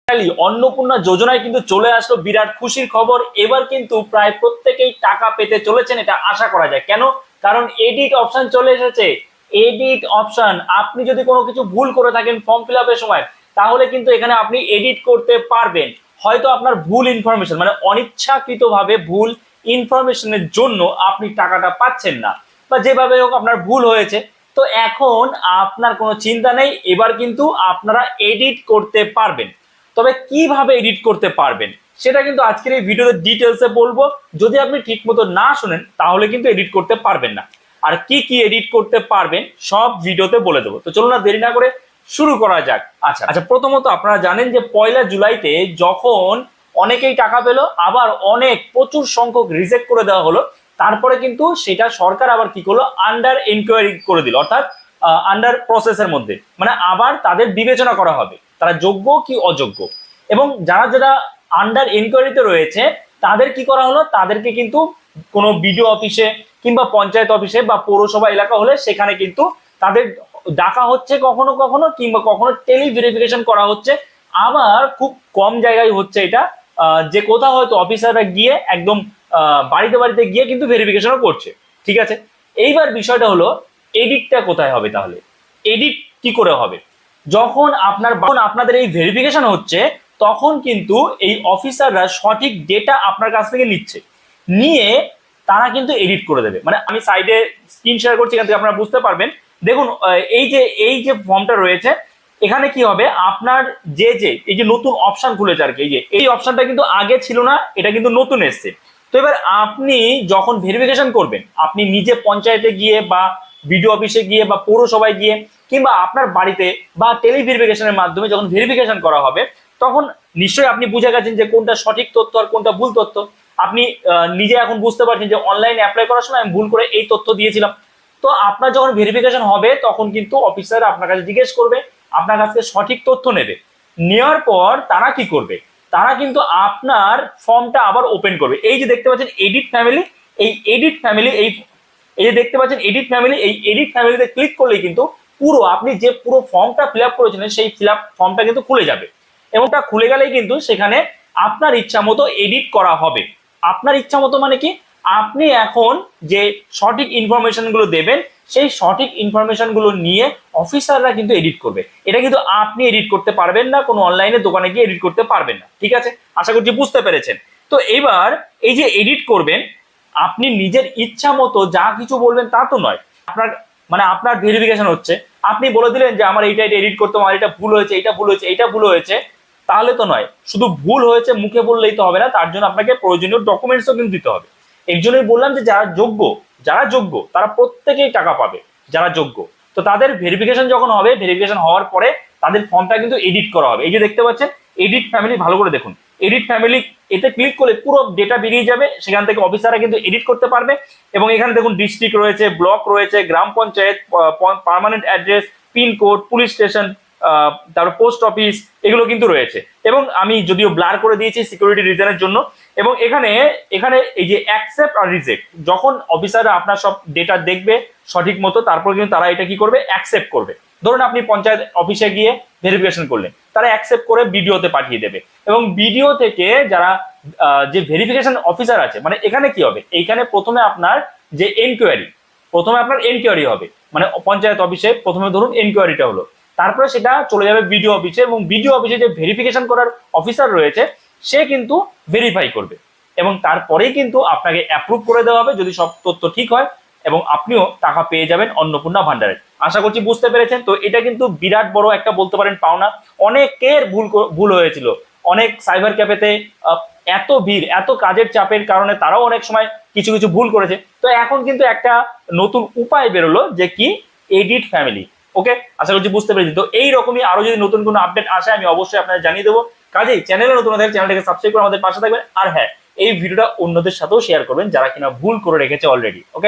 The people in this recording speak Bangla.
অন্নপূর্ণা যোজনায় কিন্তু চলে আসলো বিরাট খুশির খবর। এবার কিন্তু প্রায় প্রত্যেকেই টাকা পেতে চলেছেন, এটা আশা করা যায়। কেন? কারণ এডিট অপশন চলে এসেছে। এডিট অপশন, আপনি যদি কোনো কিছু ভুল করে থাকেন ফর্ম ফিল আপের সময়, তাহলে কিন্তু এখানে আপনি এডিট করতে পারবেন। হয়তো আপনার ভুল ইনফরমেশন, মানে অনিচ্ছাকৃতভাবে ভুল ইনফরমেশনের জন্য আপনি টাকাটা পাচ্ছেন না, বা যেভাবে হোক আপনার ভুল হয়েছে, তো এখন আপনার কোনো চিন্তা নেই, এবার কিন্তু আপনারা এডিট করতে পারবেন। তবে কিভাবে এডিট করতে পারবেন সেটা কিন্তু আজকের এই ভিডিওতে ডিটেলসে বলবো। যদি আপনি ঠিকমতো না শুনেন তাহলে কিন্তু এডিট করতে পারবেন না। আর কি কি এডিট করতে পারবেন সব ভিডিওতে বলে দেবো। তো চলুন না দেরি না করে শুরু করা যাক। আচ্ছা, প্রথমত আপনারা জানেন যে 1 জুলাইতে যখন অনেকেই টাকা পেলো, আবার প্রচুর সংখ্যক রিজেক্ট করে দেওয়া হলো, তারপরে কিন্তু সেটা সরকার আবার কি করলো, আন্ডার এনকোয়ারি করে দিল, অর্থাৎ আন্ডার প্রসেসের মধ্যে, মানে আবার তাদের বিবেচনা করা হবে তারা যোগ্য কি অযোগ্য। এবং যারা যারা আন্ডার এনকোয়ারিতে রয়েছে তাদের কি করা হলো, তাদেরকে কিন্তু কোনো বিডিও অফিসে কিংবা পঞ্চায়েত অফিসে বা পৌরসভা এলাকা হলে সেখানে কিন্তু তাদের ডাকা হচ্ছে কখনো কখনো, কিংবা কখনো টেলি ভেরিফিকেশন করা হচ্ছে। আবার খুব কম জায়গায় হচ্ছে এটা, যে কোথাও হয়তো অফিসাররা গিয়ে একদম বাড়িতে বাড়িতে গিয়ে কিন্তু ভেরিফিকেশনও করছে। ঠিক আছে, এইবার বিষয়টা হলো এডিটটা কোথায় হবে। তাহলে এডিট কি করে হবে? যখন আপনাদের এই ভেরিফিকেশন হচ্ছে, তখন কিন্তু এই অফিসাররা সঠিক ডেটা আপনার কাছ থেকে নিয়ে তারা কিন্তু এডিট করে দেবে। মানে আমি সাইডে স্ক্রিন শেয়ার করছি, এখান থেকে আপনারা বুঝতে পারবেন। দেখুন, এই যে ফর্মটা রয়েছে, এখানে কি হবে, আপনার এই যে নতুন অপশন খুলেছে আর কি, এই অপশনটা কিন্তু আগে ছিল না, এটা কিন্তু নতুন এসছে। তো এবার আপনি যখন ভেরিফিকেশন করবেন, আপনি নিজে পঞ্চায়েতে গিয়ে বা বিডিও অফিসে গিয়ে বা পৌরসভায় গিয়ে কিংবা আপনার বাড়িতে বা টেলি ভেরিফিকেশনের মাধ্যমে যখন ভেরিফিকেশন করা হবে, তখন নিশ্চয়ই আপনি বুঝে গেছেন যে কোনটা সঠিক তথ্য আর কোনটা ভুল তথ্য। আপনি নিজে এখন বুঝতে পারছেন যে অনলাইনে অ্যাপ্লাই করার সময় আমি ভুল করে এই তথ্য দিয়েছিলাম। তো আপনার যখন ভেরিফিকেশন হবে তখন কিন্তু অফিসার আপনার কাছে জিজ্ঞেস করবে, আপনার কাছ থেকে সঠিক তথ্য নেবে। নেওয়ার পর তারা কি করবে, তারা কিন্তু আপনার ফর্মটা আবার ওপেন করবে। এই যে দেখতে পাচ্ছেন এডিট ফ্যামিলি, এই এডিট ফ্যামিলি, এই যে দেখতে পাচ্ছেন এডিট ফ্যামিলি, এই এডিট ফ্যামিলিতে ক্লিক করলেই কিন্তু পুরো আপনি যে পুরো ফর্মটা ফিল আপ করেছিলেন সেই ফর্মটা কিন্তু খুলে যাবে। এবং তা খুলে গেলেই কিন্তু সেখানে আপনার ইচ্ছা মতো এডিট করা হবে। আপনার ইচ্ছা মতো মানে কি, আপনি এখন যে সঠিক ইনফরমেশন গুলো দেবেন সেই সঠিক ইনফরমেশন গুলো নিয়ে অফিসাররা কিন্তু এডিট করবে। এটা কিন্তু আপনি এডিট করতে পারবেন না, কোনো অনলাইনে দোকানে গিয়ে এডিট করতে পারবেন না। ঠিক আছে, আশা করছি বুঝতে পেরেছেন। তো এবার এই যে এডিট করবেন, আপনি নিজের ইচ্ছা মতো যা কিছু বলবেন তা তো নয়। আপনার ভেরিফিকেশন হচ্ছে, আপনি বলে দিলেন যে আমার এইটা এডিট করতে, আমার এটা ভুল হয়েছে, এটা ভুল হয়েছে, এটা ভুল হয়েছে, তাহলে তো নয়। শুধু ভুল হয়েছে মুখে বললেই তো হবে না, তার জন্য আপনাকে প্রয়োজনীয় ডকুমেন্টসও কিন্তু দিতে হবে। এর জন্যই বললাম যে যারা যোগ্য তারা প্রত্যেকেই টাকা পাবে, যারা যোগ্য। তো তাদের ভেরিফিকেশন যখন হবে, ভেরিফিকেশন হওয়ার পরে তাদের ফর্মটা কিন্তু এডিট করা হবে। এই যে দেখতে পাচ্ছেন এডিট ফ্যামিলি, ভালো করে দেখুন, এডিট ফ্যামিলি, এতে ক্লিক করলে পুরো ডেটা বেরিয়ে যাবে, সেখান থেকে অফিসাররা কিন্তু এডিট করতে পারবে। এবং এখানে দেখুন ডিস্ট্রিক্ট রয়েছে, ব্লক রয়েছে, গ্রাম panchayat, permanent address, pin code, police station, তারপর পোস্ট অফিস, এগুলো কিন্তু রয়েছে। এবং আমি যদিও ব্লার করে দিয়েছি সিকিউরিটি রিজনের জন্য। এবং এখানে এই যে অ্যাকসেপ্ট আর রিজেক্ট, যখন অফিসাররা আপনার সব ডেটা দেখবে সঠিক মতো, তারপর কিন্তু তারা এটা কি করবে, অ্যাকসেপ্ট করবে। ধরুন আপনি পঞ্চায়েত অফিসে গিয়ে ভেরিফিকেশন করলেন, তারা অ্যাকসেপ্ট করে বিডিওতে পাঠিয়ে দেবে। এবং বিডিও থেকে যারা যে ভেরিফিকেশন অফিসার আছে, মানে এখানে কি হবে, এইখানে প্রথমে আপনার এনকোয়ারি হবে। মানে পঞ্চায়েত অফিসে প্রথমে ধরুন এনকোয়ারিটা হলো, তারপরে সেটা চলে যাবে বিডিও অফিসে, এবং বিডিও অফিসে যে ভেরিফিকেশন করার অফিসার রয়েছে সে কিন্তু ভেরিফাই করবে, এবং তারপরেই কিন্তু আপনাকে অ্যাপ্রুভ করে দেওয়া হবে যদি সব তথ্য ঠিক হয়, এবং আপনিও টাকা পেয়ে যাবেন অন্নপূর্ণা ভান্ডারে। আশা করছি বুঝতে পেরেছেন। তো এটা কিন্তু বিরাট বড় একটা বলতে পারেন পাওনা। অনেকের ভুল হয়েছিল, অনেক সাইবার ক্যাফেতে এত ভিড়, এত কাজের চাপের কারণে তারাও অনেক সময় কিছু কিছু ভুল করেছে। তো এখন কিন্তু একটা নতুন উপায় বেরোলো, যে কি, এডিট ফ্যামিলি। ওকে, আশা করছি বুঝতে পেরেছি। তো এইরকমই আরো যদি নতুন কোনো আপডেট আসে আমি অবশ্যই আপনাদের জানিয়ে দেবো। কাজেই চ্যানেলে নতুন হলে চ্যানেলটাকে সাবস্ক্রাইব করে আমাদের পাশে থাকবেন। আর হ্যাঁ, এই ভিডিওটা অন্যদের সাথেও শেয়ার করবেন যারা কিনা ভুল করে রেখেছে অলরেডি। ওকে।